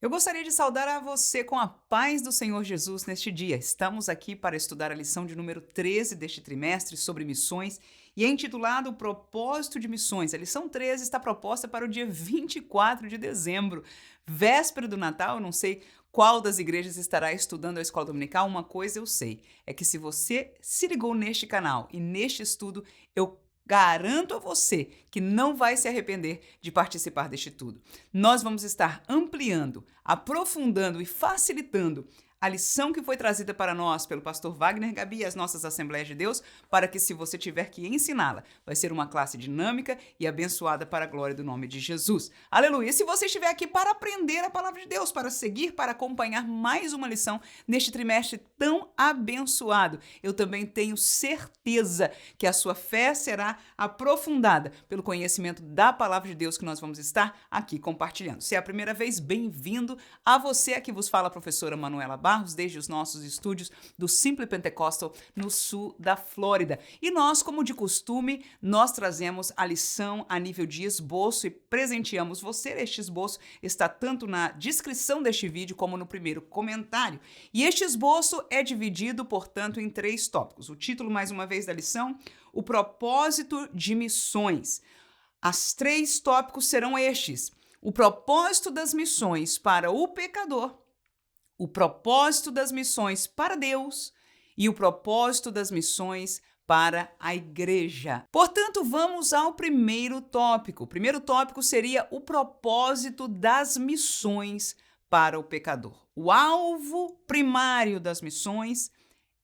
Eu gostaria de saudar a você com a paz do Senhor Jesus neste dia. Estamos aqui para estudar a lição de número 13 deste trimestre sobre missões e é intitulado O Propósito de Missões. A lição 13 está proposta para o dia 24 de dezembro, véspera do Natal. Eu não sei qual das igrejas estará estudando a escola dominical. Uma coisa eu sei, é que se você se ligou neste canal e neste estudo, eu garanto a você que não vai se arrepender de participar deste tudo. Nós vamos estar ampliando, aprofundando e facilitando a lição que foi trazida para nós pelo pastor Wagner Gabi e as nossas Assembleias de Deus, para que, se você tiver que ensiná-la, vai ser uma classe dinâmica e abençoada para a glória do nome de Jesus. Aleluia! E se você estiver aqui para aprender a palavra de Deus, para seguir, para acompanhar mais uma lição neste trimestre tão abençoado, eu também tenho certeza que a sua fé será aprofundada pelo conhecimento da palavra de Deus que nós vamos estar aqui compartilhando. Se é a primeira vez, bem-vindo a você. Aqui vos fala a professora Manuela Barros, desde os nossos estúdios do Simple Pentecostal no sul da Flórida. E nós, como de costume, nós trazemos a lição a nível de esboço e presenteamos você. Este esboço está tanto na descrição deste vídeo como no primeiro comentário. E este esboço é dividido, portanto, em 3 tópicos. O título, mais uma vez, da lição: O Propósito de Missões. Os 3 tópicos serão estes: o propósito das missões para o pecador, o propósito das missões para Deus e o propósito das missões para a igreja. Portanto, vamos ao primeiro tópico. O primeiro tópico seria o propósito das missões para o pecador. O alvo primário das missões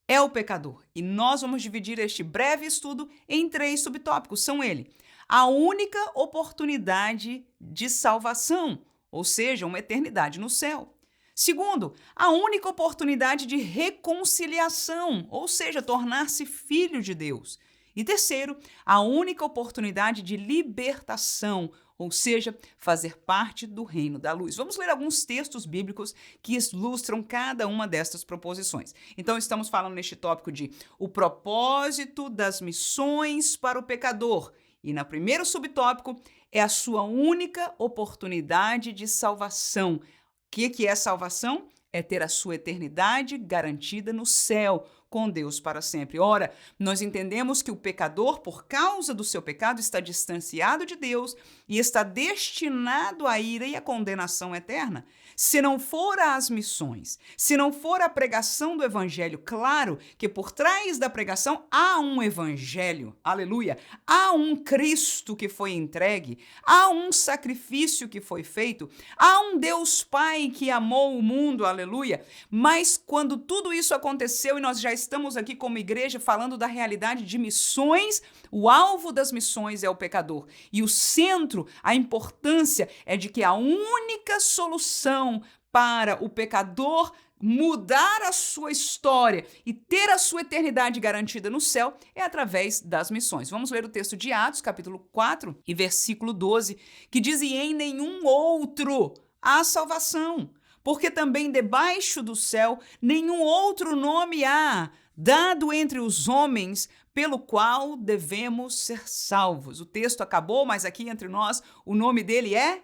é o pecador. E nós vamos dividir este breve estudo em 3 subtópicos. São ele: a única oportunidade de salvação, ou seja, uma eternidade no céu. Segundo, a única oportunidade de reconciliação, ou seja, tornar-se filho de Deus. E terceiro, a única oportunidade de libertação, ou seja, fazer parte do reino da luz. Vamos ler alguns textos bíblicos que ilustram cada uma destas proposições. Então, estamos falando neste tópico de o propósito das missões para o pecador. E no primeiro subtópico é a sua única oportunidade de salvação. O que é salvação? É ter a sua eternidade garantida no céu, com Deus para sempre. Ora, nós entendemos que o pecador, por causa do seu pecado, está distanciado de Deus e está destinado à ira e à condenação eterna. Se não for as missões, se não for a pregação do evangelho, claro que por trás da pregação há um evangelho, aleluia, há um Cristo que foi entregue, há um sacrifício que foi feito, há um Deus Pai que amou o mundo, aleluia, mas quando tudo isso aconteceu e nós já estamos aqui como igreja falando da realidade de missões, o alvo das missões é o pecador. E o centro, a importância é de que a única solução para o pecador mudar a sua história e ter a sua eternidade garantida no céu é através das missões. Vamos ler o texto de Atos, capítulo 4 e versículo 12, que diz: "E em nenhum outro há salvação, porque também debaixo do céu nenhum outro nome há dado entre os homens pelo qual devemos ser salvos." O texto acabou, mas aqui entre nós o nome dele é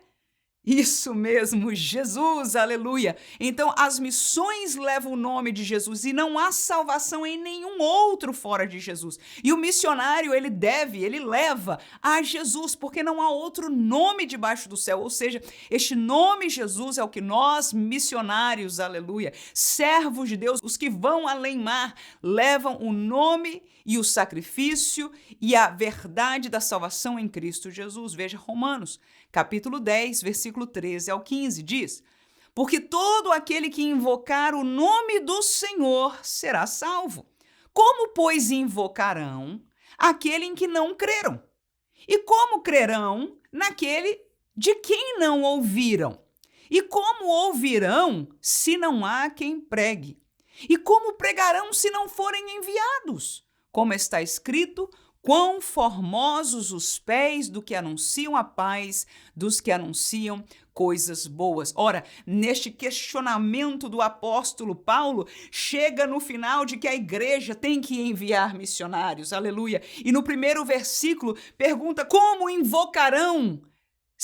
isso mesmo, Jesus, aleluia. Então, as missões levam o nome de Jesus e não há salvação em nenhum outro fora de Jesus. E o missionário, ele leva a Jesus, porque não há outro nome debaixo do céu. Ou seja, este nome Jesus é o que nós, missionários, aleluia, servos de Deus, os que vão além mar, levam o nome e o sacrifício e a verdade da salvação em Cristo Jesus. Veja Romanos, capítulo 10, versículo 13 ao 15, diz: "Porque todo aquele que invocar o nome do Senhor será salvo. Como, pois, invocarão aquele em que não creram? E como crerão naquele de quem não ouviram? E como ouvirão se não há quem pregue? E como pregarão se não forem enviados? Como está escrito: quão formosos os pés do que anunciam a paz, dos que anunciam coisas boas." Ora, neste questionamento do apóstolo Paulo, chega no final de que a igreja tem que enviar missionários, aleluia. E no primeiro versículo pergunta: como invocarão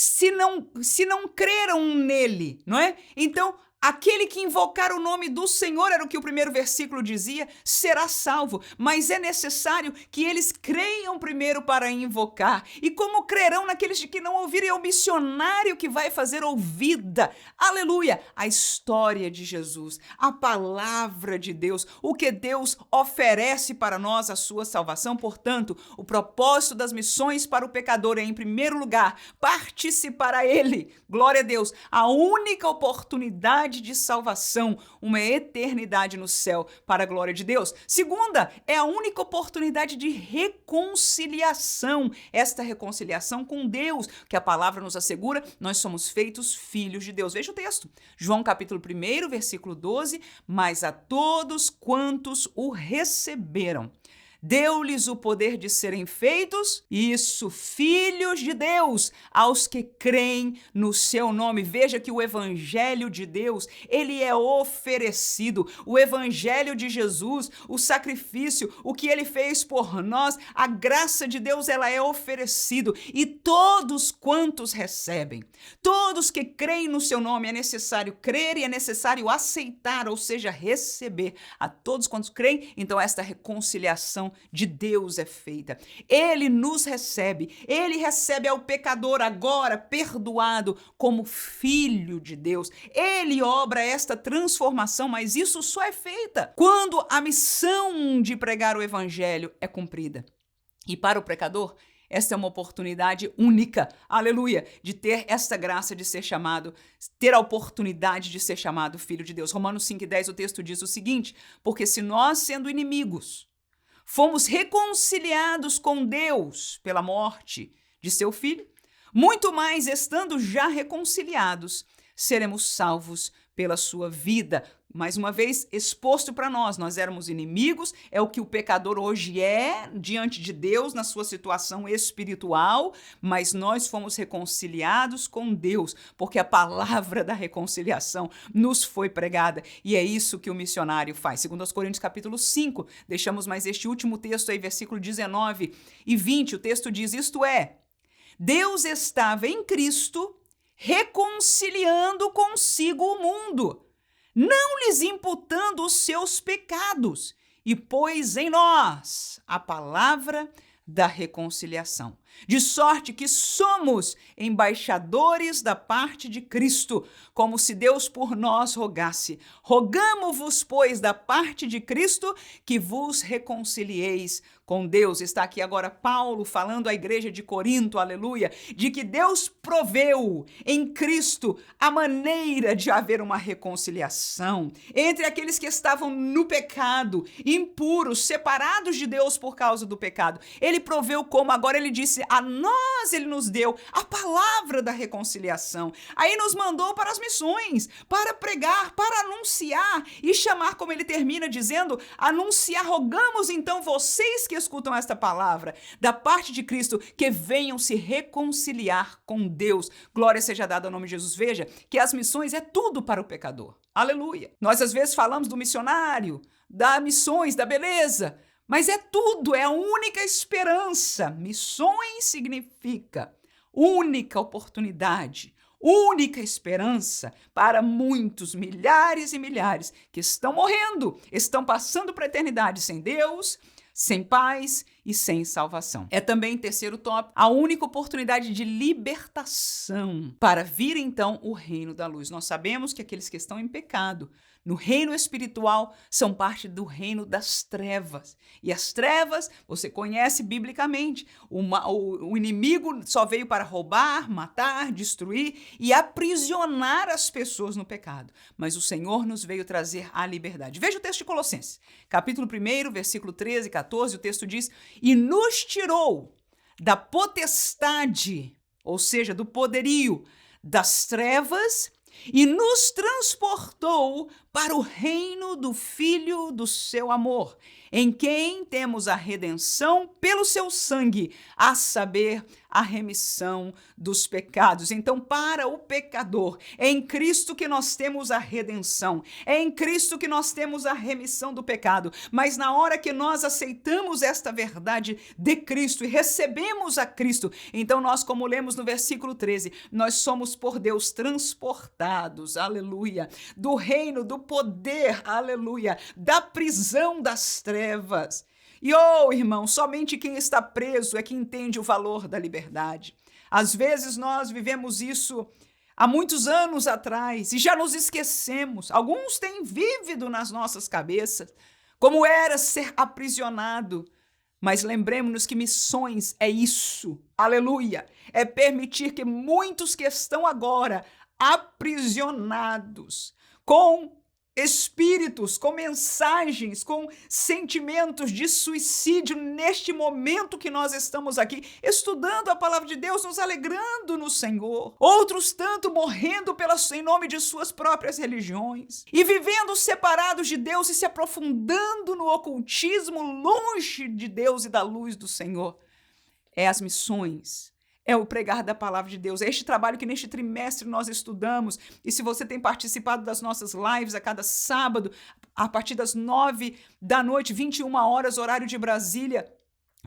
se não creram nele, não é? Então, aquele que invocar o nome do Senhor, era o que o primeiro versículo dizia, será salvo. Mas é necessário que eles creiam primeiro para invocar. E como crerão naqueles de que não ouvirem? É o missionário que vai fazer ouvida. Aleluia! A história de Jesus, a palavra de Deus, o que Deus oferece para nós, a sua salvação. Portanto, o propósito das missões para o pecador é, em primeiro lugar, participar a Ele. Glória a Deus! A única oportunidade de salvação, uma eternidade no céu para a glória de Deus. Segunda, é a única oportunidade de reconciliação. Esta reconciliação com Deus, que a palavra nos assegura, nós somos feitos filhos de Deus. Veja o texto. João capítulo 1, versículo 12, mas a todos quantos o receberam, deu-lhes o poder de serem feitos, isso, filhos de Deus, aos que creem no seu nome. Veja que o evangelho de Deus, ele é oferecido. O evangelho de Jesus, o sacrifício, o que ele fez por nós, a graça de Deus, ela é oferecido. E todos quantos recebem, todos que creem no seu nome, é necessário crer e é necessário aceitar, ou seja, receber. A todos quantos creem, então esta reconciliação de Deus é feita. Ele nos recebe, ele recebe ao pecador agora perdoado como filho de Deus. Ele obra esta transformação, mas isso só é feita quando a missão de pregar o evangelho é cumprida. E para o pecador, esta é uma oportunidade única, aleluia, de ter esta graça de ser chamado, ter a oportunidade de ser chamado filho de Deus. Romanos 5,10, o texto diz o seguinte: porque se nós, sendo inimigos, fomos reconciliados com Deus pela morte de seu filho, muito mais, estando já reconciliados, seremos salvos pela sua vida. Mais uma vez, exposto para nós éramos inimigos, é o que o pecador hoje é diante de Deus na sua situação espiritual, mas nós fomos reconciliados com Deus, porque a palavra da reconciliação nos foi pregada, e é isso que o missionário faz. Segundo aos Coríntios capítulo 5, deixamos mais este último texto aí, versículo 19 e 20, o texto diz, isto é, Deus estava em Cristo reconciliando consigo o mundo, não lhes imputando os seus pecados, e pôs em nós a palavra da reconciliação. De sorte que somos embaixadores da parte de Cristo, como se Deus por nós rogasse. Rogamo-vos, pois, da parte de Cristo, que vos reconcilieis com Deus. Está aqui agora Paulo falando à igreja de Corinto, aleluia, de que Deus proveu em Cristo a maneira de haver uma reconciliação entre aqueles que estavam no pecado, impuros, separados de Deus por causa do pecado. Ele proveu como, agora ele disse, a nós ele nos deu a palavra da reconciliação. Aí nos mandou para as missões, para pregar, para anunciar e chamar, como ele termina dizendo, anunciar, rogamos então vocês que escutam esta palavra da parte de Cristo, que venham se reconciliar com Deus. Glória seja dada ao nome de Jesus. Veja que as missões é tudo para o pecador. Aleluia. Nós às vezes falamos do missionário, das missões, da beleza, mas é tudo, é a única esperança. Missões significa única oportunidade, única esperança para muitos, milhares e milhares que estão morrendo, estão passando para a eternidade sem Deus, sem paz e sem salvação. É também, terceiro tópico, a única oportunidade de libertação para vir então o reino da luz. Nós sabemos que aqueles que estão em pecado no reino espiritual são parte do reino das trevas. E as trevas, você conhece biblicamente, o inimigo só veio para roubar, matar, destruir e aprisionar as pessoas no pecado. Mas o Senhor nos veio trazer a liberdade. Veja o texto de Colossenses, capítulo 1, versículo 13 e 14, o texto diz, e nos tirou da potestade, ou seja, do poderio das trevas, e nos transportou para o reino do Filho do seu amor, em quem temos a redenção pelo seu sangue, a saber, a remissão dos pecados. Então, para o pecador, é em Cristo que nós temos a redenção, é em Cristo que nós temos a remissão do pecado. Mas na hora que nós aceitamos esta verdade de Cristo e recebemos a Cristo, então nós, como lemos no versículo 13, nós somos por Deus transportados, aleluia, do reino, do poder, aleluia, da prisão das trevas. E, irmão, somente quem está preso é que entende o valor da liberdade. Às vezes nós vivemos isso há muitos anos atrás e já nos esquecemos. Alguns têm vívido nas nossas cabeças como era ser aprisionado. Mas lembremos-nos que missões é isso, aleluia, é permitir que muitos que estão agora aprisionados com espíritos, com mensagens, com sentimentos de suicídio neste momento que nós estamos aqui, estudando a palavra de Deus, nos alegrando no Senhor. Outros tanto morrendo em nome de suas próprias religiões e vivendo separados de Deus e se aprofundando no ocultismo, longe de Deus e da luz do Senhor. É as missões. É o pregar da palavra de Deus. É este trabalho que neste trimestre nós estudamos. E se você tem participado das nossas lives a cada sábado, a partir das 21h, 21h, horário de Brasília,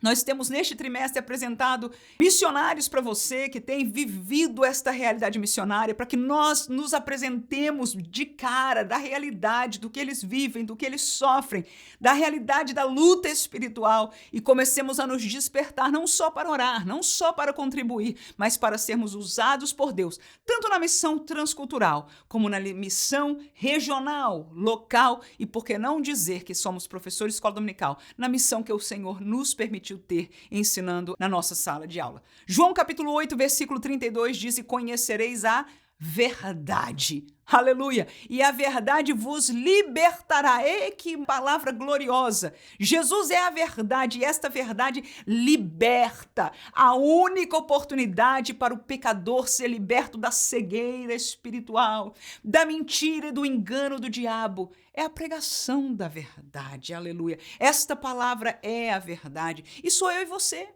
nós temos neste trimestre apresentado missionários para você que tem vivido esta realidade missionária, para que nós nos apresentemos de cara da realidade, do que eles vivem, do que eles sofrem, da realidade da luta espiritual e comecemos a nos despertar não só para orar, não só para contribuir, mas para sermos usados por Deus, tanto na missão transcultural, como na missão regional, local e, por que não dizer que somos professores de escola dominical, na missão que o Senhor nos permitiu ter ensinando na nossa sala de aula. João capítulo 8, versículo 32 diz: e conhecereis a verdade. Aleluia! E a verdade vos libertará. E que palavra gloriosa! Jesus é a verdade e esta verdade liberta. A única oportunidade para o pecador ser liberto da cegueira espiritual, da mentira e do engano do diabo é a pregação da verdade. Aleluia! Esta palavra é a verdade. E sou eu e você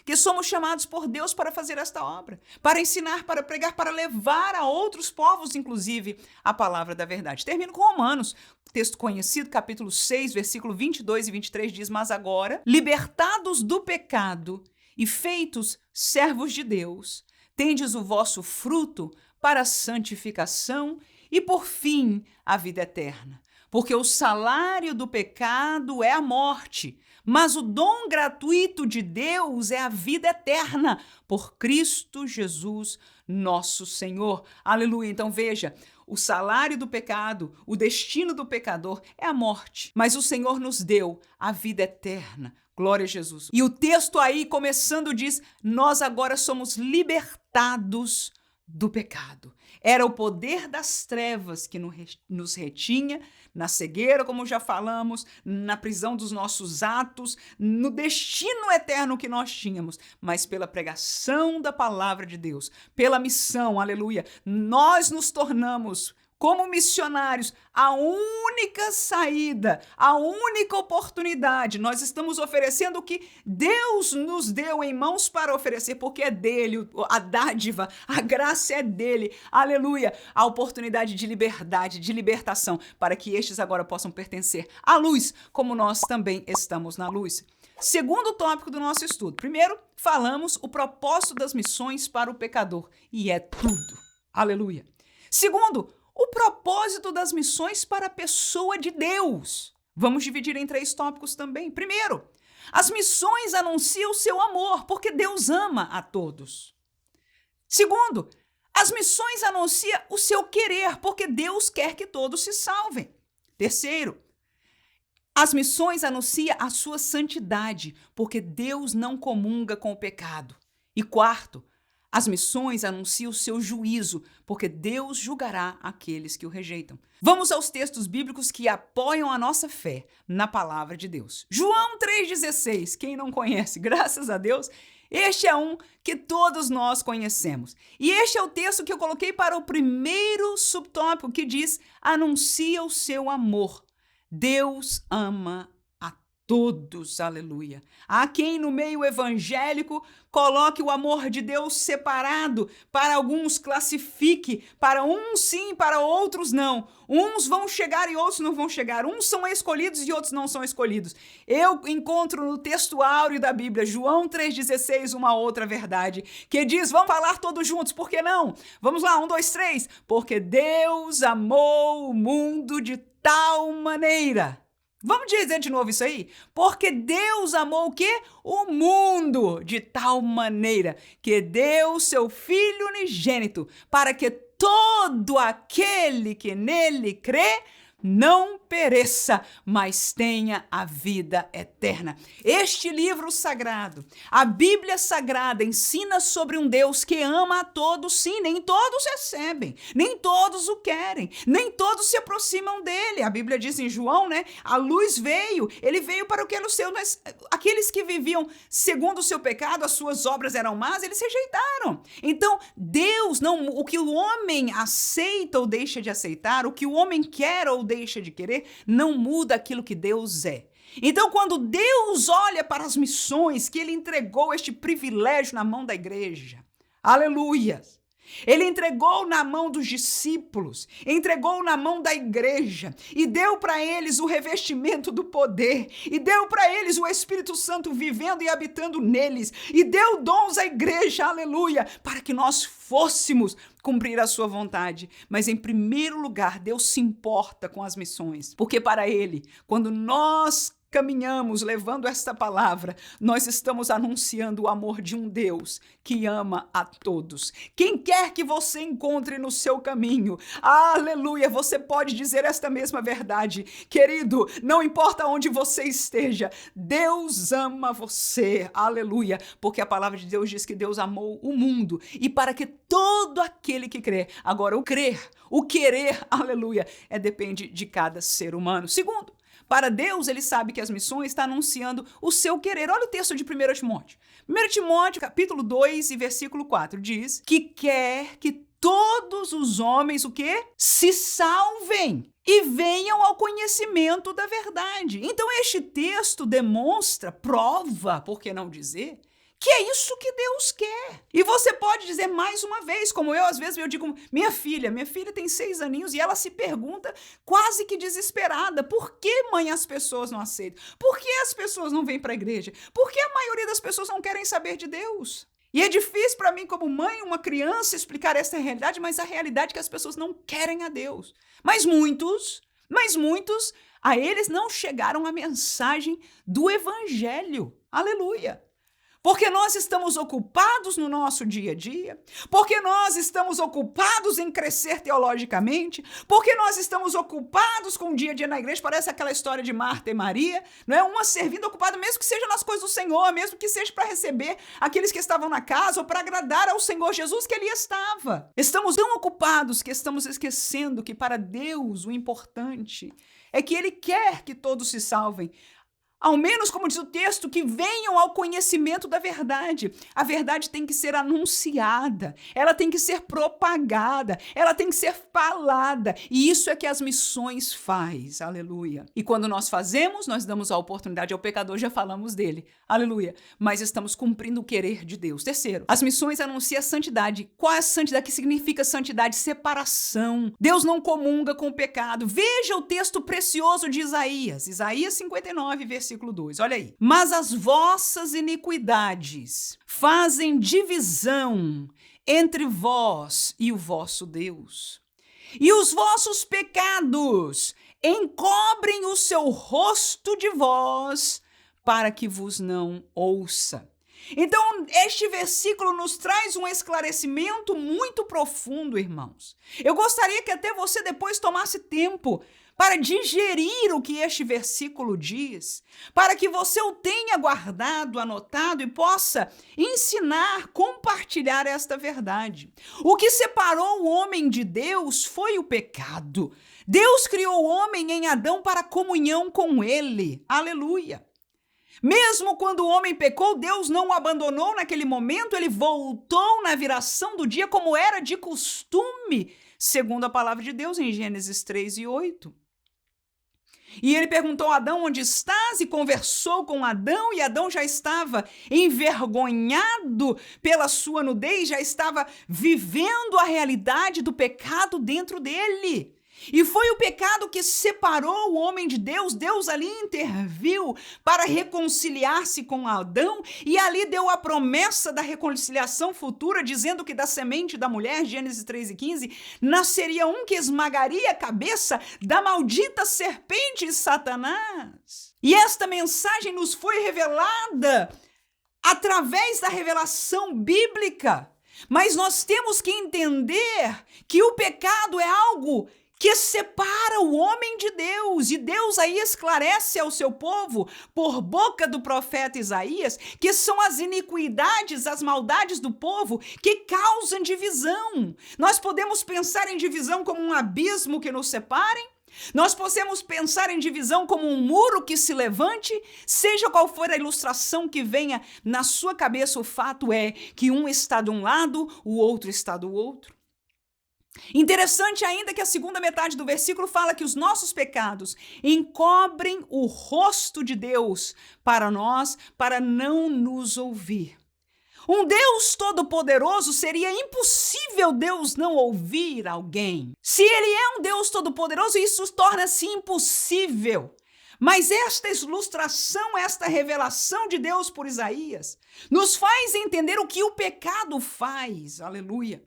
que somos chamados por Deus para fazer esta obra, para ensinar, para pregar, para levar a outros povos, inclusive, a palavra da verdade. Termino com Romanos, texto conhecido, capítulo 6, versículo 22 e 23, diz: mas agora, libertados do pecado e feitos servos de Deus, tendes o vosso fruto para a santificação e, por fim, a vida eterna. Porque o salário do pecado é a morte, mas o dom gratuito de Deus é a vida eterna, por Cristo Jesus, nosso Senhor. Aleluia. Então veja, o salário do pecado, o destino do pecador é a morte, mas o Senhor nos deu a vida eterna. Glória a Jesus. E o texto aí, começando, diz: nós agora somos libertados do pecado. Era o poder das trevas que nos retinha na cegueira, como já falamos, na prisão dos nossos atos, no destino eterno que nós tínhamos. Mas pela pregação da palavra de Deus, pela missão, aleluia, nós nos tornamos, como missionários, a única saída, a única oportunidade. Nós estamos oferecendo o que Deus nos deu em mãos para oferecer, porque é dele, a dádiva, a graça é dele. Aleluia! A oportunidade de liberdade, de libertação, para que estes agora possam pertencer à luz, como nós também estamos na luz. Segundo tópico do nosso estudo. Primeiro, falamos o propósito das missões para o pecador. E é tudo. Aleluia! Segundo, o propósito das missões para a pessoa de Deus. Vamos dividir em 3 tópicos também. Primeiro, as missões anunciam o seu amor, porque Deus ama a todos. Segundo, as missões anunciam o seu querer, porque Deus quer que todos se salvem. Terceiro, as missões anunciam a sua santidade, porque Deus não comunga com o pecado. E quarto, as missões anunciam o seu juízo, porque Deus julgará aqueles que o rejeitam. Vamos aos textos bíblicos que apoiam a nossa fé na palavra de Deus. João 3,16, quem não conhece, graças a Deus, este é um que todos nós conhecemos. E este é o texto que eu coloquei para o primeiro subtópico, que diz: anuncia o seu amor. Deus ama a todos, aleluia. Há quem no meio evangélico coloque o amor de Deus separado, para alguns classifique, para uns sim, para outros não. Uns vão chegar e outros não vão chegar. Uns são escolhidos e outros não são escolhidos. Eu encontro no texto áureo da Bíblia, João 3,16, uma outra verdade, que diz, vamos falar todos juntos, por que não? Vamos lá, 1, 2, 3. Porque Deus amou o mundo de tal maneira. Vamos dizer de novo isso aí? Porque Deus amou o quê? O mundo de tal maneira que deu seu Filho unigênito para que todo aquele que nele crê não pereça, mas tenha a vida eterna. Este livro sagrado, a Bíblia Sagrada, ensina sobre um Deus que ama a todos, sim, nem todos recebem, nem todos o querem, nem todos se aproximam dele. A Bíblia diz em João, né? A luz veio, ele veio para o que era o seu, mas aqueles que viviam segundo o seu pecado, as suas obras eram más, eles rejeitaram. Então, Deus, não, o que o homem aceita ou deixa de aceitar, o que o homem quer ou deixa de querer, não muda aquilo que Deus é. Então, quando Deus olha para as missões, que ele entregou este privilégio na mão da igreja, aleluia, ele entregou na mão dos discípulos, entregou na mão da igreja e deu para eles o revestimento do poder e deu para eles o Espírito Santo vivendo e habitando neles e deu dons à igreja, aleluia, para que nós fôssemos cumprir a sua vontade. Mas em primeiro lugar, Deus se importa com as missões, porque para ele, quando nós caminhamos levando esta palavra, nós estamos anunciando o amor de um Deus que ama a todos. Quem quer que você encontre no seu caminho, aleluia, você pode dizer esta mesma verdade. Querido, não importa onde você esteja, Deus ama você, aleluia, porque a palavra de Deus diz que Deus amou o mundo e para que todo aquele que crê, agora o crer, o querer, aleluia, depende de cada ser humano. Segundo, para Deus, ele sabe que as missões estão anunciando o seu querer. Olha o texto de 1 Timóteo. 1 Timóteo, capítulo 2 e versículo 4, diz que quer que todos os homens, o quê? Se salvem e venham ao conhecimento da verdade. Então, este texto demonstra, prova, por que não dizer, que é isso que Deus quer. E você pode dizer mais uma vez, como eu, às vezes eu digo, minha filha tem 6 aninhos e ela se pergunta quase que desesperada, por que, mãe, as pessoas não aceitam? Por que as pessoas não vêm para a igreja? Por que a maioria das pessoas não querem saber de Deus? E é difícil para mim, como mãe, uma criança, explicar essa realidade, mas a realidade é que as pessoas não querem a Deus. Mas muitos, a eles não chegaram a mensagem do evangelho. Aleluia! Porque nós estamos ocupados no nosso dia a dia, porque nós estamos ocupados em crescer teologicamente, porque nós estamos ocupados com o dia a dia na igreja, parece aquela história de Marta e Maria, não é? Uma servindo ocupada, mesmo que seja nas coisas do Senhor, mesmo que seja para receber aqueles que estavam na casa ou para agradar ao Senhor Jesus que ali estava. Estamos tão ocupados que estamos esquecendo que para Deus o importante é que Ele quer que todos se salvem. Ao menos, como diz o texto, que venham ao conhecimento da verdade. A verdade tem que ser anunciada, ela tem que ser propagada, ela tem que ser falada. E isso é que as missões faz, aleluia. E quando nós fazemos, nós damos a oportunidade ao pecador, já falamos dele, aleluia. Mas estamos cumprindo o querer de Deus. Terceiro, as missões anunciam a santidade. Qual é a santidade? Que significa santidade? Separação. Deus não comunga com o pecado. Veja o texto precioso de Isaías 59, versículo 2, olha aí. Mas as vossas iniquidades fazem divisão entre vós e o vosso Deus. E os vossos pecados encobrem o seu rosto de vós para que vos não ouça. Então, este versículo nos traz um esclarecimento muito profundo, irmãos. Eu gostaria que até você depois tomasse tempo para digerir o que este versículo diz, para que você o tenha guardado, anotado e possa ensinar, compartilhar esta verdade. O que separou o homem de Deus foi o pecado. Deus criou o homem em Adão para comunhão com ele. Aleluia! Mesmo quando o homem pecou, Deus não o abandonou naquele momento, ele voltou na viração do dia como era de costume, segundo a palavra de Deus em Gênesis 3 e 8. E ele perguntou a Adão: onde estás? E conversou com Adão, e Adão já estava envergonhado pela sua nudez, já estava vivendo a realidade do pecado dentro dele. E foi o pecado que separou o homem de Deus. Deus ali interviu para reconciliar-se com Adão e ali deu a promessa da reconciliação futura, dizendo que da semente da mulher, Gênesis 3:15, nasceria um que esmagaria a cabeça da maldita serpente Satanás. E esta mensagem nos foi revelada através da revelação bíblica. Mas nós temos que entender que o pecado é algo que separa o homem de Deus. E Deus aí esclarece ao seu povo, por boca do profeta Isaías, que são as iniquidades, as maldades do povo que causam divisão. Nós podemos pensar em divisão como um abismo que nos separem. Nós podemos pensar em divisão como um muro que se levante. Seja qual for a ilustração que venha na sua cabeça, o fato é que um está de um lado, o outro está do outro. Interessante ainda que a segunda metade do versículo fala que os nossos pecados encobrem o rosto de Deus para nós, para não nos ouvir. Um Deus todo-poderoso, seria impossível Deus não ouvir alguém. Se ele é um Deus todo-poderoso, isso torna-se impossível. Mas esta ilustração, esta revelação de Deus por Isaías, nos faz entender o que o pecado faz. Aleluia.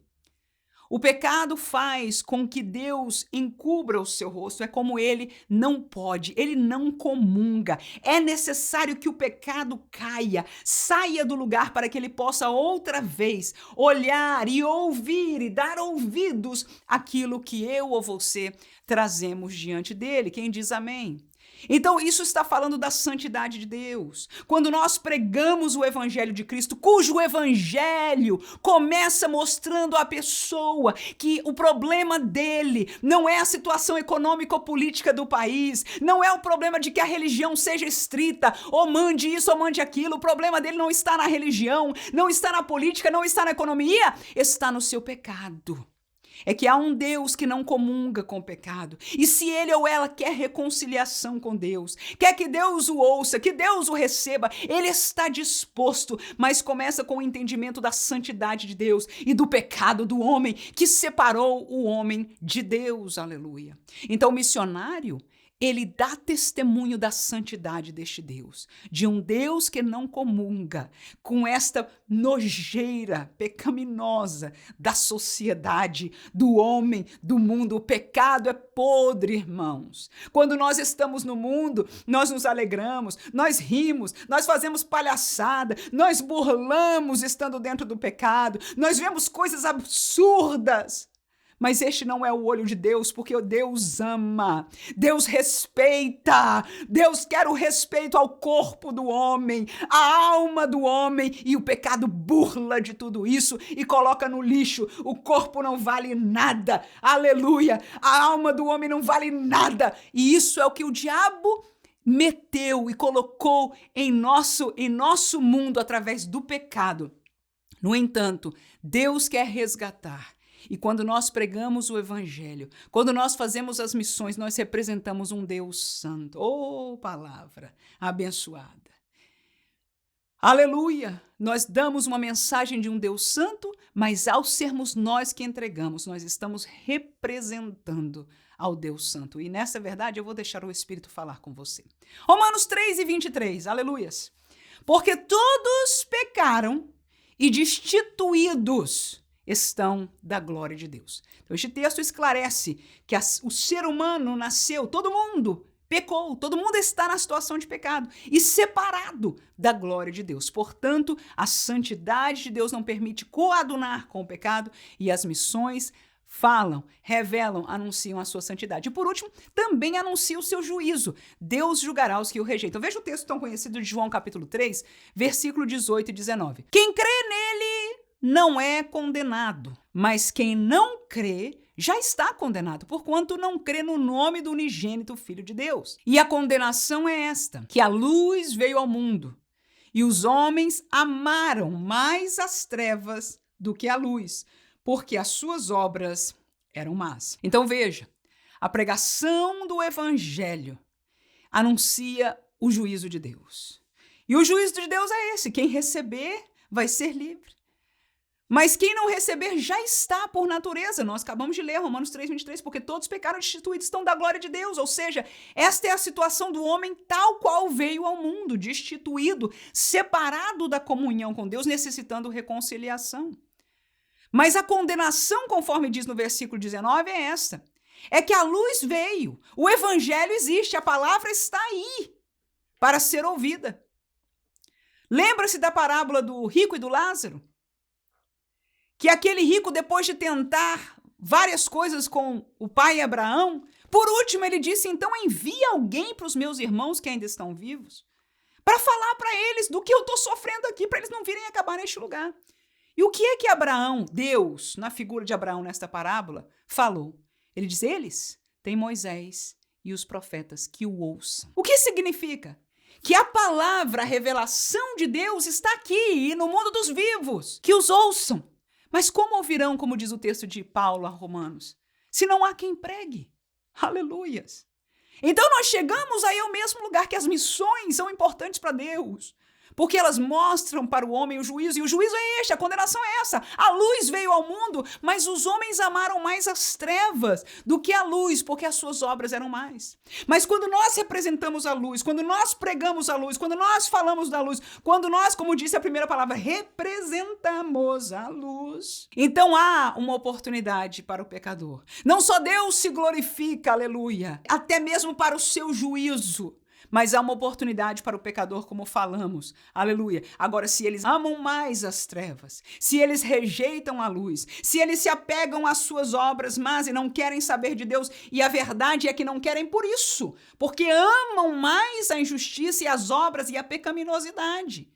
O pecado faz com que Deus encubra o seu rosto. É como ele não pode, ele não comunga. É necessário que o pecado caia, saia do lugar para que ele possa outra vez olhar e ouvir e dar ouvidos àquilo que eu ou você trazemos diante dele. Quem diz amém? Então, isso está falando da santidade de Deus. Quando nós pregamos o Evangelho de Cristo, cujo Evangelho começa mostrando à pessoa que o problema dele não é a situação econômica ou política do país, não é o problema de que a religião seja estrita, ou mande isso ou mande aquilo. O problema dele não está na religião, não está na política, não está na economia, está no seu pecado. É que há um Deus que não comunga com o pecado. E se ele ou ela quer reconciliação com Deus, quer que Deus o ouça, que Deus o receba, ele está disposto, mas começa com o entendimento da santidade de Deus e do pecado do homem que separou o homem de Deus. Aleluia. Então o missionário, ele dá testemunho da santidade deste Deus, de um Deus que não comunga com esta nojeira pecaminosa da sociedade, do homem, do mundo. O pecado é podre, irmãos. Quando nós estamos no mundo, nós nos alegramos, nós rimos, nós fazemos palhaçada, nós burlamos estando dentro do pecado, nós vemos coisas absurdas. Mas este não é o olho de Deus, porque Deus ama, Deus respeita, Deus quer o respeito ao corpo do homem, à alma do homem, e o pecado burla de tudo isso e coloca no lixo. O corpo não vale nada, aleluia, a alma do homem não vale nada, e isso é o que o diabo meteu e colocou em nosso mundo através do pecado. No entanto, Deus quer resgatar. E quando nós pregamos o Evangelho, quando nós fazemos as missões, nós representamos um Deus santo. Oh, palavra abençoada. Aleluia! Nós damos uma mensagem de um Deus santo, mas ao sermos nós que entregamos, nós estamos representando ao Deus santo. E nessa verdade eu vou deixar o Espírito falar com você. Romanos 3:23, aleluias. Porque todos pecaram e destituídos estão da glória de Deus. Então, este texto esclarece que o ser humano nasceu, todo mundo pecou, todo mundo está na situação de pecado e separado da glória de Deus. Portanto, a santidade de Deus não permite coadunar com o pecado e as missões falam, revelam, anunciam a sua santidade. E por último, também anuncia o seu juízo. Deus julgará os que o rejeitam. Veja o texto tão conhecido de João capítulo 3, versículo 18 e 19. Quem crê nele não é condenado, mas quem não crê já está condenado, porquanto não crê no nome do unigênito Filho de Deus. E a condenação é esta, que a luz veio ao mundo, e os homens amaram mais as trevas do que a luz, porque as suas obras eram más. Então veja, a pregação do Evangelho anuncia o juízo de Deus. E o juízo de Deus é esse: quem receber vai ser livre. Mas quem não receber já está por natureza. Nós acabamos de ler Romanos 3:23, porque todos pecaram destituídos estão da glória de Deus. Ou seja, esta é a situação do homem tal qual veio ao mundo, destituído, separado da comunhão com Deus, necessitando reconciliação. Mas a condenação, conforme diz no versículo 19, é esta: é que a luz veio, o evangelho existe, a palavra está aí para ser ouvida. Lembra-se da parábola do rico e do Lázaro? Que aquele rico, depois de tentar várias coisas com o pai Abraão, por último ele disse: então envia alguém para os meus irmãos que ainda estão vivos, para falar para eles do que eu estou sofrendo aqui, para eles não virem acabar neste lugar. E o que é que Abraão, Deus, na figura de Abraão nesta parábola, falou? Ele diz: eles têm Moisés e os profetas que o ouçam. O que significa? Que a palavra, a revelação de Deus está aqui no mundo dos vivos, que os ouçam. Mas como ouvirão, como diz o texto de Paulo a Romanos, se não há quem pregue? Aleluias! Então nós chegamos aí ao mesmo lugar, que as missões são importantes para Deus, porque elas mostram para o homem o juízo, e o juízo é este, a condenação é essa. A luz veio ao mundo, mas os homens amaram mais as trevas do que a luz, porque as suas obras eram mais. Mas quando nós representamos a luz, quando nós pregamos a luz, quando nós falamos da luz, quando nós, como disse a primeira palavra, representamos a luz, então há uma oportunidade para o pecador. Não só Deus se glorifica, aleluia, até mesmo para o seu juízo, mas há uma oportunidade para o pecador, como falamos, aleluia. Agora, se eles amam mais as trevas, se eles rejeitam a luz, se eles se apegam às suas obras más e não querem saber de Deus, e a verdade é que não querem por isso, porque amam mais a injustiça e as obras e a pecaminosidade.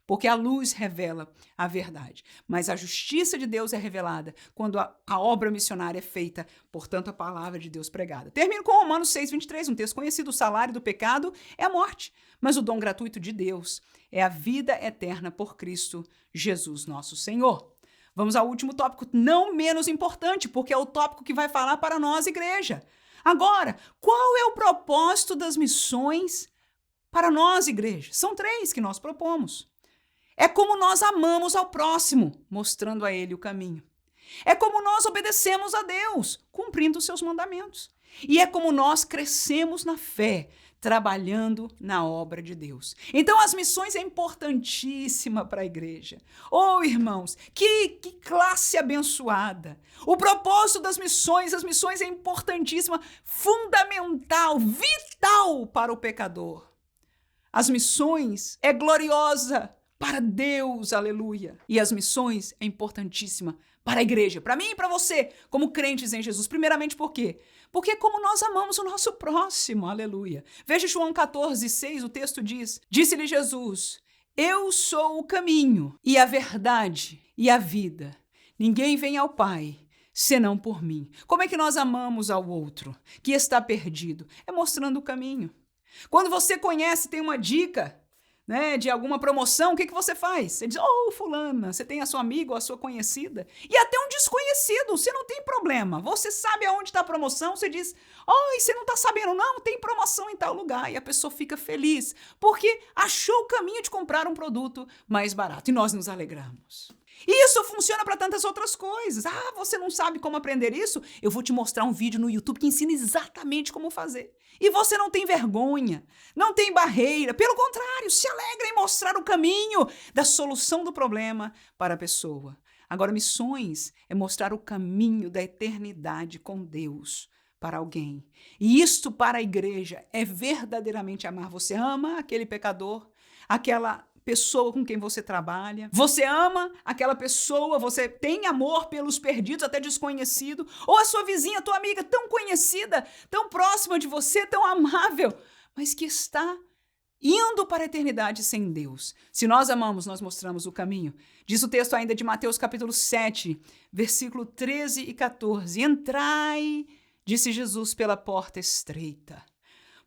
Porque a luz revela a verdade, mas a justiça de Deus é revelada quando a obra missionária é feita, portanto, a palavra de Deus pregada. Termino com Romanos 6:23, um texto conhecido: o salário do pecado é a morte, mas o dom gratuito de Deus é a vida eterna por Cristo Jesus nosso Senhor. Vamos ao último tópico, não menos importante, porque é o tópico que vai falar para nós, igreja. Agora, qual é o propósito das missões para nós, igreja? São 3 que nós propomos. É como nós amamos ao próximo, mostrando a ele o caminho. É como nós obedecemos a Deus, cumprindo os seus mandamentos. E é como nós crescemos na fé, trabalhando na obra de Deus. Então, as missões é importantíssima para a igreja. Oh, irmãos, que classe abençoada! O propósito das missões, as missões é importantíssima, fundamental, vital para o pecador. As missões é gloriosa para Deus, aleluia. E as missões é importantíssima para a igreja, para mim e para você, como crentes em Jesus. Primeiramente, por quê? Porque é como nós amamos o nosso próximo, aleluia. Veja João 14:6, o texto diz: disse-lhe Jesus: eu sou o caminho e a verdade e a vida. Ninguém vem ao Pai senão por mim. Como é que nós amamos ao outro que está perdido? É mostrando o caminho. Quando você conhece, tem uma dica, de alguma promoção, o que você faz? Você diz: oh, fulana, você tem a sua amiga ou a sua conhecida, e até um desconhecido, você não tem problema, você sabe aonde está a promoção, você diz: oh, e você não está sabendo, não, tem promoção em tal lugar, e a pessoa fica feliz, porque achou o caminho de comprar um produto mais barato, e nós nos alegramos. E isso funciona para tantas outras coisas. Ah, você não sabe como aprender isso? Eu vou te mostrar um vídeo no YouTube que ensina exatamente como fazer. E você não tem vergonha, não tem barreira. Pelo contrário, se alegra em mostrar o caminho da solução do problema para a pessoa. Agora, missões é mostrar o caminho da eternidade com Deus para alguém. E isto para a igreja é verdadeiramente amar. Você ama aquele pecador, aquela pessoa com quem você trabalha, você ama aquela pessoa, você tem amor pelos perdidos, até desconhecido, ou a sua vizinha, a tua amiga, tão conhecida, tão próxima de você, tão amável, mas que está indo para a eternidade sem Deus. Se nós amamos, nós mostramos o caminho. Diz o texto ainda de Mateus capítulo 7, versículo 13 e 14. Entrai, disse Jesus, pela porta estreita,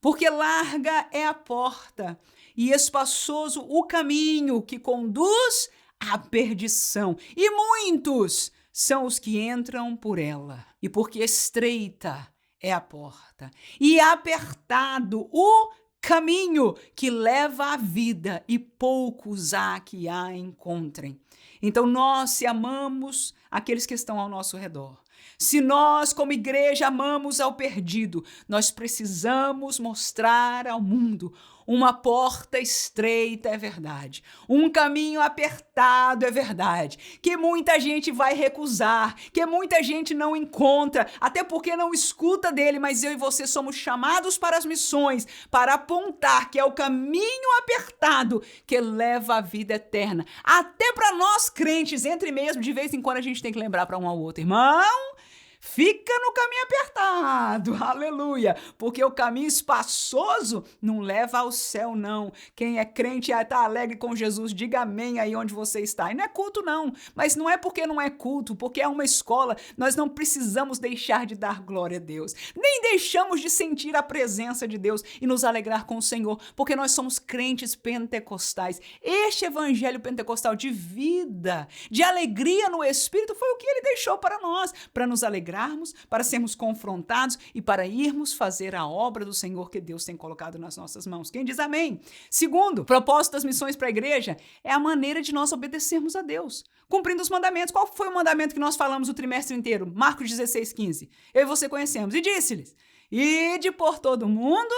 porque larga é a porta e espaçoso o caminho que conduz à perdição, e muitos são os que entram por ela. E porque estreita é a porta, e apertado o caminho que leva à vida e poucos há que a encontrem. Então nós, se amamos aqueles que estão ao nosso redor, se nós, como igreja, amamos ao perdido, nós precisamos mostrar ao mundo uma porta estreita é verdade, um caminho apertado é verdade, que muita gente vai recusar, que muita gente não encontra, até porque não escuta dele, mas eu e você somos chamados para as missões, para apontar que é o caminho apertado que leva à vida eterna. Até para nós crentes, entre mesmo, de vez em quando a gente tem que lembrar para um ao outro, irmão, fica no caminho apertado, aleluia, porque o caminho espaçoso não leva ao céu, não. Quem é crente e está alegre com Jesus, diga amém aí onde você está. E não é culto, não, mas não é porque não é culto, porque é uma escola. Nós não precisamos deixar de dar glória a Deus, nem deixamos de sentir a presença de Deus e nos alegrar com o Senhor, porque nós somos crentes pentecostais. Este evangelho pentecostal de vida, de alegria no Espírito, foi o que ele deixou para nós, para nos alegrarmos, para sermos confrontados e para irmos fazer a obra do Senhor que Deus tem colocado nas nossas mãos. Quem diz amém? Segundo, propósito das missões para a igreja é a maneira de nós obedecermos a Deus, cumprindo os mandamentos. Qual foi o mandamento que nós falamos o trimestre inteiro? Marcos 16:15. Eu e você conhecemos. E disse-lhes: ide por todo mundo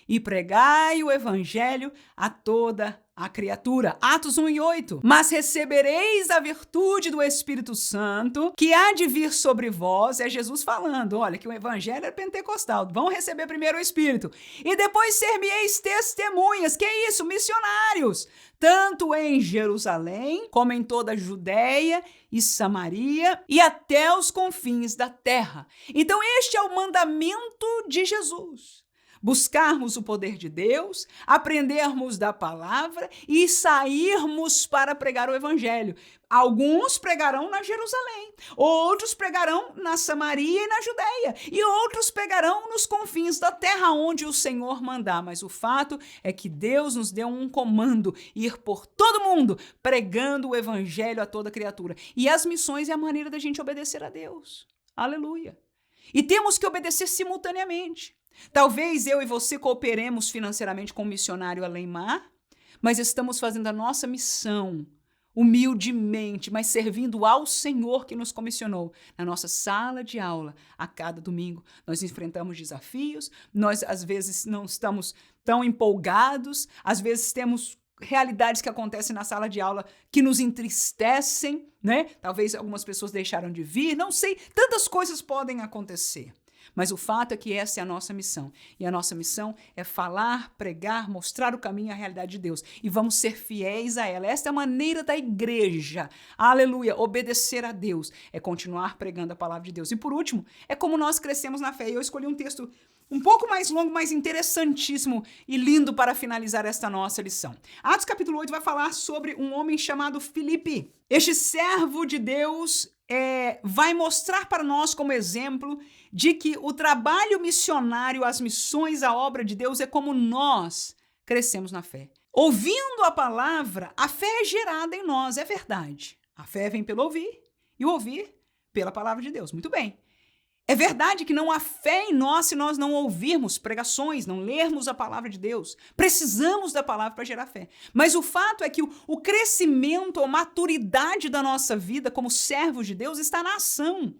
e pregai o evangelho a toda a criatura. Atos 1:8. Mas recebereis a virtude do Espírito Santo, que há de vir sobre vós. É Jesus falando, olha, que o evangelho é pentecostal. Vão receber primeiro o Espírito. E depois ser-me-eis testemunhas. Que é isso? Missionários. Tanto em Jerusalém, como em toda a Judéia e Samaria, e até os confins da terra. Então este é o mandamento de Jesus. Buscarmos o poder de Deus, aprendermos da palavra e sairmos para pregar o evangelho. Alguns pregarão na Jerusalém, outros pregarão na Samaria e na Judéia, e outros pregarão nos confins da terra onde o Senhor mandar. Mas o fato é que Deus nos deu um comando, ir por todo mundo, pregando o evangelho a toda criatura. E as missões é a maneira da gente obedecer a Deus. Aleluia. E temos que obedecer simultaneamente. Talvez eu e você cooperemos financeiramente com o missionário Além-Mar, mas estamos fazendo a nossa missão humildemente, mas servindo ao Senhor que nos comissionou. Na nossa sala de aula, a cada domingo, nós enfrentamos desafios, nós às vezes não estamos tão empolgados, às vezes temos realidades que acontecem na sala de aula que nos entristecem, né? Talvez algumas pessoas deixaram de vir, não sei, tantas coisas podem acontecer. Mas o fato é que essa é a nossa missão. E a nossa missão é falar, pregar, mostrar o caminho e a realidade de Deus. E vamos ser fiéis a ela. Esta é a maneira da igreja. Aleluia. Obedecer a Deus é continuar pregando a palavra de Deus. E por último, é como nós crescemos na fé. E eu escolhi um texto um pouco mais longo, mas interessantíssimo e lindo para finalizar esta nossa lição. Atos capítulo 8 vai falar sobre um homem chamado Filipe. Este servo de Deus vai mostrar para nós como exemplo de que o trabalho missionário, as missões, a obra de Deus é como nós crescemos na fé. Ouvindo a palavra, a fé é gerada em nós, é verdade. A fé vem pelo ouvir e o ouvir pela palavra de Deus. Muito bem. É verdade que não há fé em nós se nós não ouvirmos pregações, não lermos a palavra de Deus. Precisamos da palavra para gerar fé. Mas o fato é que o crescimento, a maturidade da nossa vida como servos de Deus está na ação.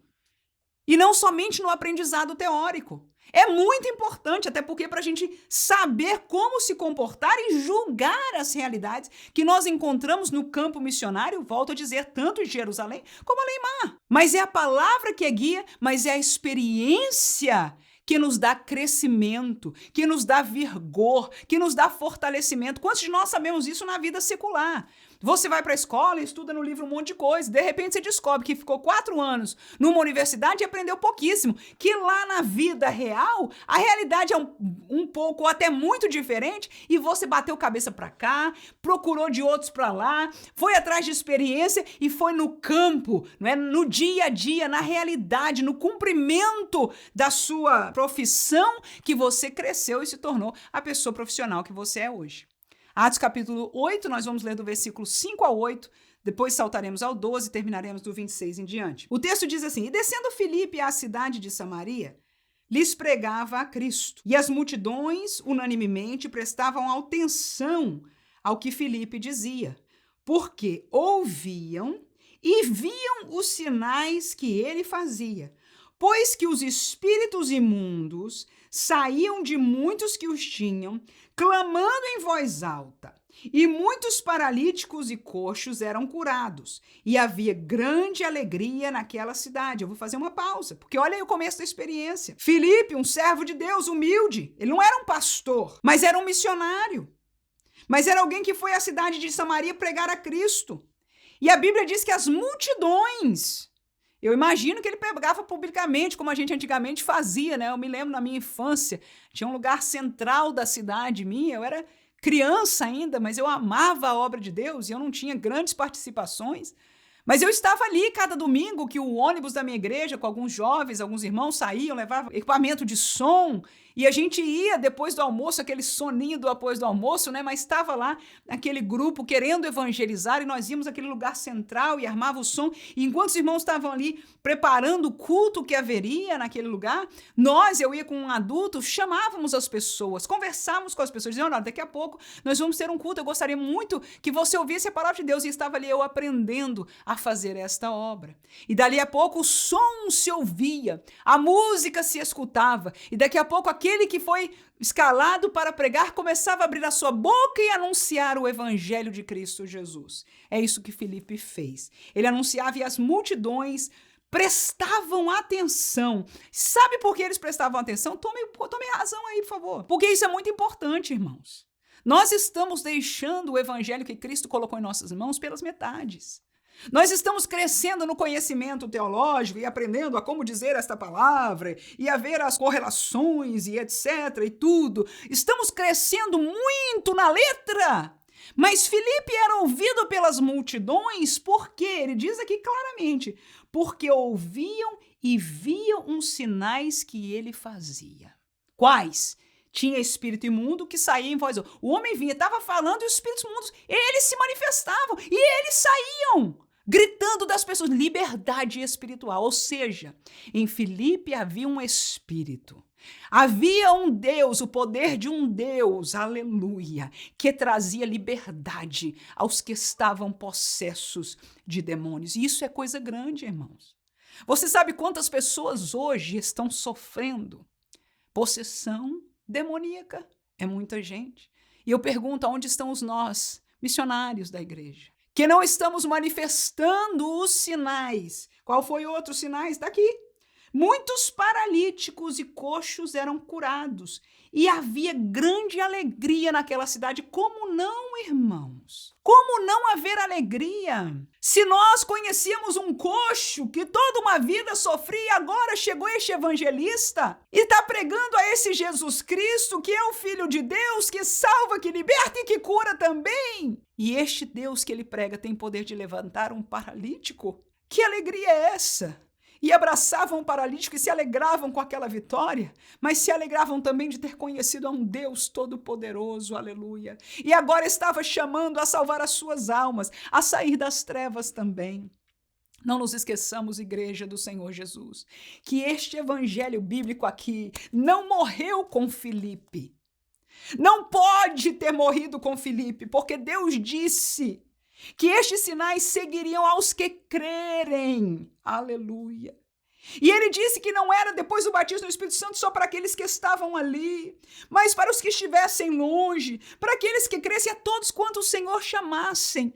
E não somente no aprendizado teórico. É muito importante, até porque para a gente saber como se comportar e julgar as realidades que nós encontramos no campo missionário, volto a dizer, tanto em Jerusalém como Além-Mar. Mas é a palavra que é guia, mas é a experiência que nos dá crescimento, que nos dá vigor, que nos dá fortalecimento. Quantos de nós sabemos isso na vida secular? Você vai para a escola e estuda no livro um monte de coisa. De repente você descobre que ficou 4 anos numa universidade e aprendeu pouquíssimo. Que lá na vida real, a realidade é um pouco ou até muito diferente e você bateu cabeça para cá, procurou de outros para lá, foi atrás de experiência e foi no campo, não é? No dia a dia, na realidade, no cumprimento da sua profissão que você cresceu e se tornou a pessoa profissional que você é hoje. Atos capítulo 8, nós vamos ler do versículo 5 ao 8, depois saltaremos ao 12 e terminaremos do 26 em diante. O texto diz assim: E descendo Filipe à cidade de Samaria, lhes pregava a Cristo. E as multidões, unanimemente, prestavam atenção ao que Filipe dizia, porque ouviam e viam os sinais que ele fazia, pois que os espíritos imundos saíam de muitos que os tinham, clamando em voz alta. E muitos paralíticos e coxos eram curados, e havia grande alegria naquela cidade. Eu vou fazer uma pausa, porque olha aí o começo da experiência. Filipe, um servo de Deus, humilde, ele não era um pastor, mas era um missionário. Mas era alguém que foi à cidade de Samaria pregar a Cristo. E a Bíblia diz que as multidões, eu imagino que ele pregava publicamente, como a gente antigamente fazia, né? Eu me lembro na minha infância, tinha um lugar central da cidade minha, eu era criança ainda, mas eu amava a obra de Deus e eu não tinha grandes participações. Mas eu estava ali cada domingo que o ônibus da minha igreja, com alguns jovens, alguns irmãos saíam, levavam equipamento de som, e a gente ia depois do almoço, aquele soninho do depois do almoço, né? Mas estava lá aquele grupo querendo evangelizar e nós íamos àquele lugar central e armava o som. E enquanto os irmãos estavam ali preparando o culto que haveria naquele lugar, eu ia com um adulto, chamávamos as pessoas, conversávamos com as pessoas, dizendo, olha, daqui a pouco nós vamos ter um culto, eu gostaria muito que você ouvisse a palavra de Deus. E estava ali eu aprendendo a fazer esta obra. E dali a pouco o som se ouvia, a música se escutava, e daqui a pouco aquele que foi escalado para pregar começava a abrir a sua boca e anunciar o evangelho de Cristo Jesus. É isso que Filipe fez. Ele anunciava e as multidões prestavam atenção. Sabe por que eles prestavam atenção? Tome razão aí, por favor. Porque isso é muito importante, irmãos. Nós estamos deixando o evangelho que Cristo colocou em nossas mãos pelas metades. Nós estamos crescendo no conhecimento teológico e aprendendo a como dizer esta palavra e a ver as correlações e etc. e tudo. Estamos crescendo muito na letra. Mas Filipe era ouvido pelas multidões porque, ele diz aqui claramente, porque ouviam e viam os sinais que ele fazia. Quais? Tinha espírito imundo que saía em voz alta. O homem vinha, estava falando e os espíritos imundos, eles se manifestavam e eles saíam, gritando das pessoas, liberdade espiritual. Ou seja, em Filipe havia um espírito. Havia um Deus, o poder de um Deus, aleluia, que trazia liberdade aos que estavam possessos de demônios. E isso é coisa grande, irmãos. Você sabe quantas pessoas hoje estão sofrendo possessão demoníaca? É muita gente. E eu pergunto, aonde estão nós, missionários da igreja, que não estamos manifestando os sinais? Qual foi outro sinais? Está aqui. Muitos paralíticos e coxos eram curados e havia grande alegria naquela cidade. Como não, irmãos? Como não haver alegria? Se nós conhecíamos um coxo que toda uma vida sofria e agora chegou este evangelista e está pregando a esse Jesus Cristo, que é o Filho de Deus, que salva, que liberta e que cura também. E este Deus que ele prega tem poder de levantar um paralítico. Que alegria é essa? E abraçavam o paralítico e se alegravam com aquela vitória, mas se alegravam também de ter conhecido a um Deus todo-poderoso, aleluia. E agora estava chamando a salvar as suas almas, a sair das trevas também. Não nos esqueçamos, igreja do Senhor Jesus, que este evangelho bíblico aqui não morreu com Filipe. Não pode ter morrido com Filipe, porque Deus disse que estes sinais seguiriam aos que crerem. Aleluia. E ele disse que não era depois do batismo do Espírito Santo só para aqueles que estavam ali, mas para os que estivessem longe, para aqueles que crescem, a todos quanto o Senhor chamassem.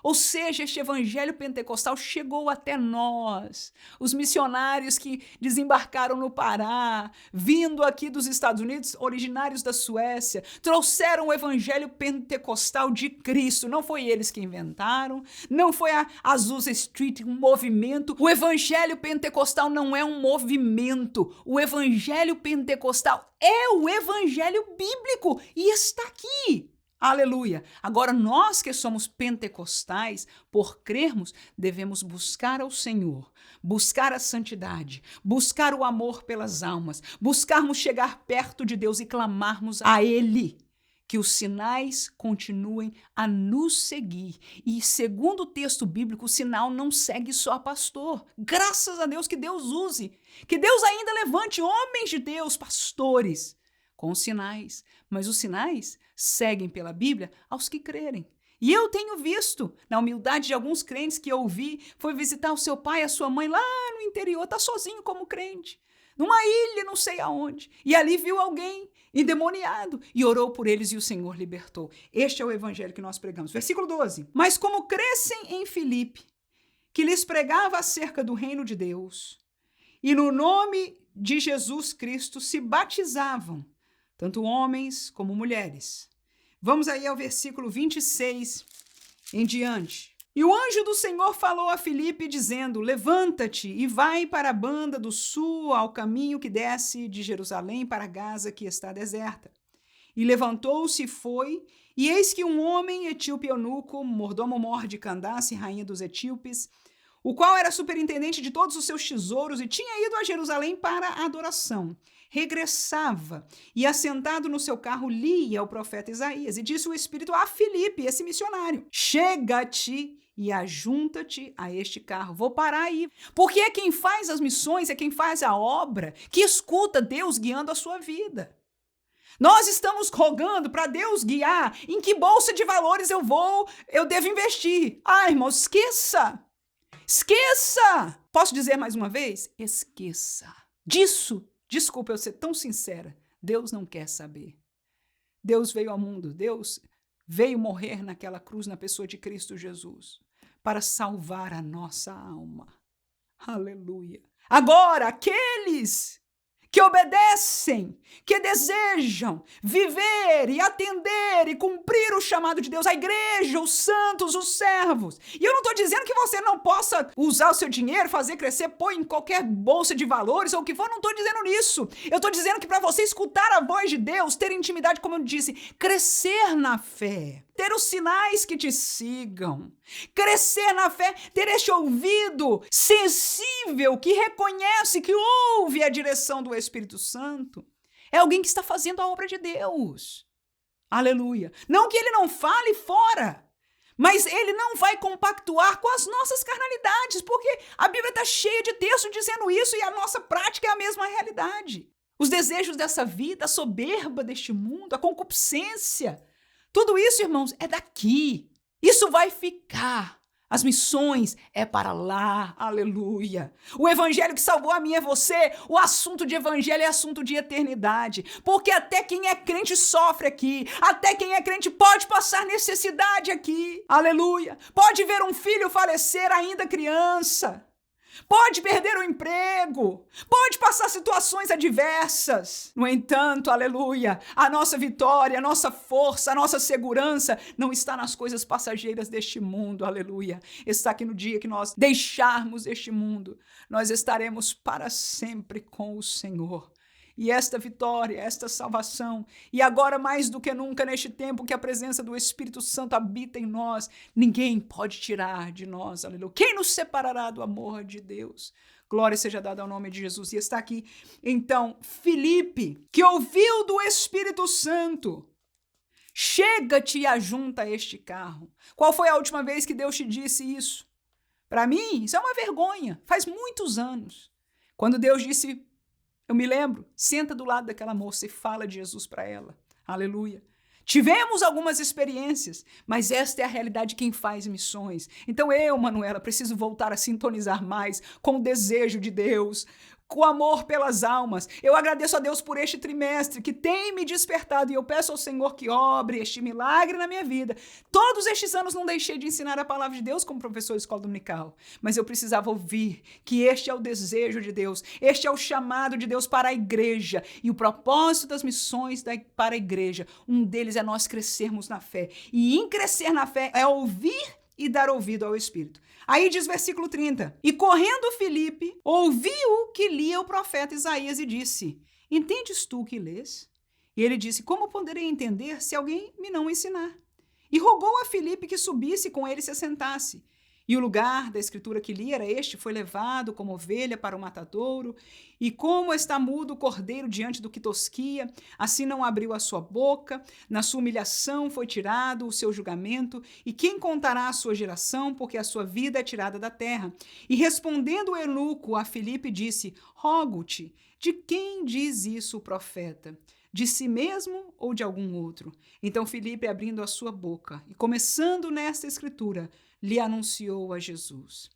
Ou seja, este evangelho pentecostal chegou até nós, os missionários que desembarcaram no Pará, vindo aqui dos Estados Unidos, originários da Suécia, trouxeram o evangelho pentecostal de Cristo. Não foi eles que inventaram, não foi a Azusa Street, um movimento. O evangelho pentecostal não é um movimento. O evangelho pentecostal é o evangelho bíblico e está aqui. Aleluia! Agora, nós que somos pentecostais, por crermos, devemos buscar ao Senhor, buscar a santidade, buscar o amor pelas almas, buscarmos chegar perto de Deus e clamarmos a Ele. que os sinais continuem a nos seguir. E segundo o texto bíblico, o sinal não segue só pastor. Graças a Deus, que Deus use, que Deus ainda levante homens de Deus, pastores, com sinais. Mas os sinais seguem pela Bíblia aos que crerem. E eu tenho visto, na humildade de alguns crentes que eu ouvi, foi visitar o seu pai e a sua mãe lá no interior, está sozinho como crente, numa ilha, não sei aonde. E ali viu alguém endemoniado e orou por eles e o Senhor libertou. Este é o evangelho que nós pregamos. Versículo 12. Mas como crescem em Filipe, que lhes pregava acerca do reino de Deus, e no nome de Jesus Cristo se batizavam, tanto homens como mulheres. Vamos aí ao versículo 26 em diante. E o anjo do Senhor falou a Filipe, dizendo: levanta-te e vai para a banda do sul, ao caminho que desce de Jerusalém para Gaza, que está deserta. E levantou-se e foi, e eis que um homem etíope eunuco, mordomo-mor de Candace, rainha dos etíopes, o qual era superintendente de todos os seus tesouros e tinha ido a Jerusalém para a adoração, regressava e, assentado no seu carro, lia o profeta Isaías. E disse o Espírito a Filipe, esse missionário: chega-te e ajunta-te a este carro. Vou parar aí. Porque é quem faz as missões, é quem faz a obra, que escuta Deus guiando a sua vida. Nós estamos rogando para Deus guiar em que bolsa de valores eu devo investir. Ah, irmãos, esqueça! Esqueça! Posso dizer mais uma vez? Esqueça. Disso, desculpa eu ser tão sincera, Deus não quer saber. Deus veio ao mundo, Deus veio morrer naquela cruz na pessoa de Cristo Jesus para salvar a nossa alma. Aleluia. Agora, aqueles que obedecem, que desejam viver e atender e cumprir o chamado de Deus, a igreja, os santos, os servos. E eu não estou dizendo que você não possa usar o seu dinheiro, fazer crescer, pôr em qualquer bolsa de valores ou o que for, não estou dizendo isso. Eu estou dizendo que para você escutar a voz de Deus, ter intimidade, como eu disse, crescer na fé, ter os sinais que te sigam, crescer na fé, ter este ouvido sensível que reconhece, que ouve a direção do Espírito Santo, é alguém que está fazendo a obra de Deus. Aleluia. Não que ele não fale fora, mas ele não vai compactuar com as nossas carnalidades, porque a Bíblia está cheia de textos dizendo isso e a nossa prática é a mesma realidade. Os desejos dessa vida, a soberba deste mundo, a concupiscência, tudo isso, irmãos, é daqui. Isso vai ficar. As missões é para lá. Aleluia. O evangelho que salvou a mim é você. O assunto de evangelho é assunto de eternidade. Porque até quem é crente sofre aqui. Até quem é crente pode passar necessidade aqui. Aleluia. Pode ver um filho falecer ainda criança. Pode perder o emprego, pode passar situações adversas. No entanto, aleluia, a nossa vitória, a nossa força, a nossa segurança não está nas coisas passageiras deste mundo, aleluia. Está aqui no dia que nós deixarmos este mundo, nós estaremos para sempre com o Senhor. E esta vitória, esta salvação, e agora mais do que nunca neste tempo que a presença do Espírito Santo habita em nós, ninguém pode tirar de nós, aleluia. Quem nos separará do amor de Deus? Glória seja dada ao nome de Jesus. E está aqui, então, Filipe, que ouviu do Espírito Santo: chega-te e ajunta a este carro. Qual foi a última vez que Deus te disse isso? Para mim, isso é uma vergonha. Faz muitos anos. Quando Deus disse, eu me lembro, senta do lado daquela moça e fala de Jesus para ela. Aleluia. Tivemos algumas experiências, mas esta é a realidade de quem faz missões. Então eu, Manuela, preciso voltar a sintonizar mais com o desejo de Deus, com o amor pelas almas. Eu agradeço a Deus por este trimestre que tem me despertado e eu peço ao Senhor que obre este milagre na minha vida. Todos estes anos não deixei de ensinar a palavra de Deus como professor de escola dominical, mas eu precisava ouvir que este é o desejo de Deus, este é o chamado de Deus para a igreja e o propósito das missões para a igreja. Um deles é nós crescermos na fé e em crescer na fé é ouvir e dar ouvido ao Espírito. Aí diz versículo 30, e correndo Filipe, ouviu que lia o profeta Isaías e disse, entendes tu o que lês? E ele disse, como poderei entender se alguém me não ensinar? E rogou a Filipe que subisse com ele e se assentasse. E o lugar da escritura que li era este: foi levado como ovelha para o matadouro, e como está mudo o cordeiro diante do que tosquia, assim não abriu a sua boca, na sua humilhação foi tirado o seu julgamento, e quem contará a sua geração, porque a sua vida é tirada da terra? E respondendo o eunuco a Filipe disse: rogo-te, de quem diz isso o profeta? De si mesmo ou de algum outro? Então Filipe, abrindo a sua boca e começando nesta escritura, lhe anunciou a Jesus.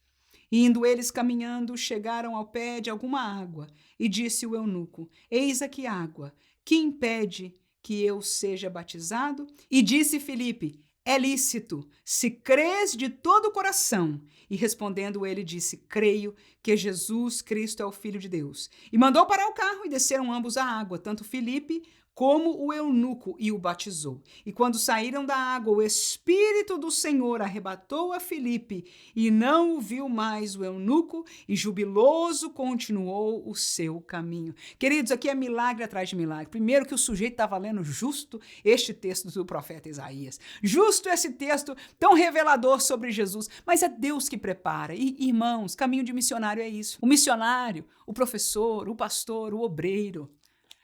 E indo eles caminhando, chegaram ao pé de alguma água, e disse o eunuco: eis aqui água, que impede que eu seja batizado? E disse Filipe: é lícito, se crês de todo o coração. E respondendo ele disse: creio que Jesus Cristo é o Filho de Deus. E mandou parar o carro e desceram ambos à água, tanto Filipe como o eunuco, e o batizou. E quando saíram da água, o Espírito do Senhor arrebatou a Filipe, e não o viu mais o eunuco, e jubiloso continuou o seu caminho. Queridos, aqui é milagre atrás de milagre. Primeiro que o sujeito estava lendo justo este texto do profeta Isaías. Justo esse texto tão revelador sobre Jesus. Mas é Deus que prepara. E, irmãos, caminho de missionário é isso. O missionário, o professor, o pastor, o obreiro,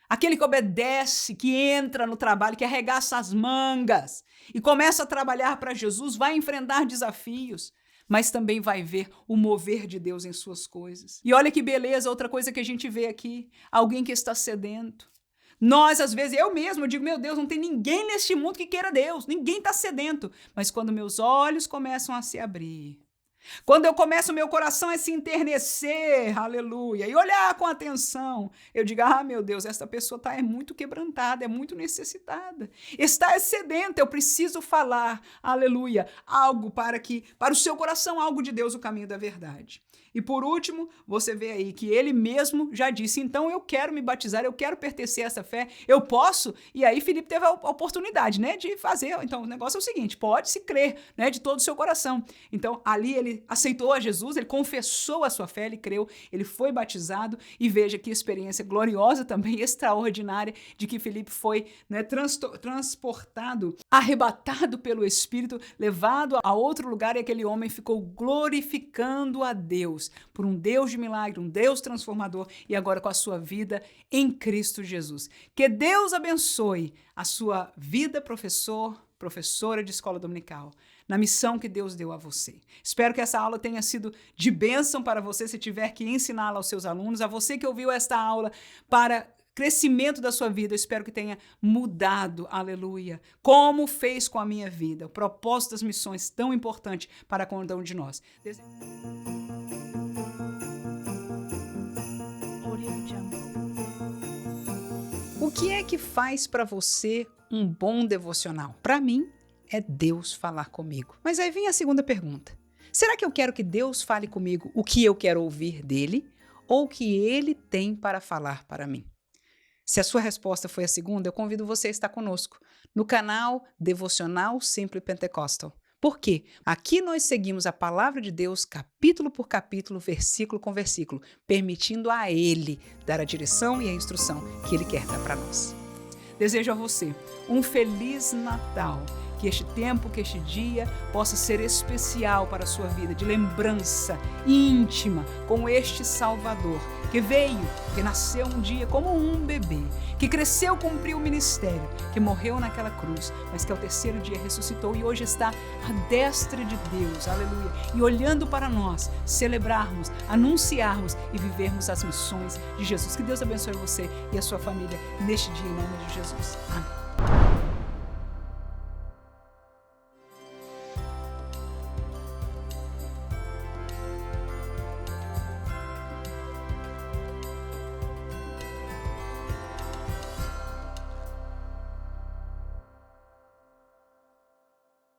aquele que obedece, que entra no trabalho, que arregaça as mangas e começa a trabalhar para Jesus, vai enfrentar desafios, mas também vai ver o mover de Deus em suas coisas. E olha que beleza, outra coisa que a gente vê aqui, alguém que está sedento. Nós, às vezes, eu mesmo digo: meu Deus, não tem ninguém neste mundo que queira Deus, ninguém está sedento. Mas quando meus olhos começam a se abrir, quando eu começo meu coração a se enternecer, aleluia, e olhar com atenção, eu digo: ah, meu Deus, essa pessoa é muito quebrantada, é muito necessitada, está sedenta, eu preciso falar, aleluia, algo para o seu coração, algo de Deus, o caminho da verdade. E por último, você vê aí que ele mesmo já disse: então eu quero me batizar, eu quero pertencer a essa fé, eu posso? E aí Filipe teve a oportunidade, né, de fazer. Então o negócio é o seguinte: pode-se crer, né, de todo o seu coração. Então ali ele aceitou a Jesus, ele confessou a sua fé, ele creu, ele foi batizado, e veja que experiência gloriosa também, extraordinária, de que Filipe foi, né, transportado, arrebatado pelo Espírito, levado a outro lugar, e aquele homem ficou glorificando a Deus, por um Deus de milagre, um Deus transformador, e agora com a sua vida em Cristo Jesus. Que Deus abençoe a sua vida, professora de escola dominical, na missão que Deus deu a você. Espero que essa aula tenha sido de bênção para você, se tiver que ensiná-la aos seus alunos, a você que ouviu esta aula para crescimento da sua vida, eu espero que tenha mudado, aleluia, como fez com a minha vida, o propósito das missões tão importante para cada um de nós. O que é que faz para você um bom devocional? Para mim, é Deus falar comigo. Mas aí vem a segunda pergunta. Será que eu quero que Deus fale comigo o que eu quero ouvir dele, ou o que ele tem para falar para mim? Se a sua resposta foi a segunda, eu convido você a estar conosco no canal Devocional Simply Pentecostal. Por quê? Aqui nós seguimos a palavra de Deus capítulo por capítulo, versículo com versículo, permitindo a Ele dar a direção e a instrução que Ele quer dar para nós. Desejo a você um feliz Natal, que este tempo, que este dia possa ser especial para a sua vida, de lembrança íntima com este Salvador, que veio, que nasceu um dia como um bebê, que cresceu, cumpriu o ministério, que morreu naquela cruz, mas que ao terceiro dia ressuscitou e hoje está à destra de Deus, aleluia, e olhando para nós, celebrarmos, anunciarmos e vivermos as missões de Jesus. Que Deus abençoe você e a sua família neste dia, em nome de Jesus. Amém.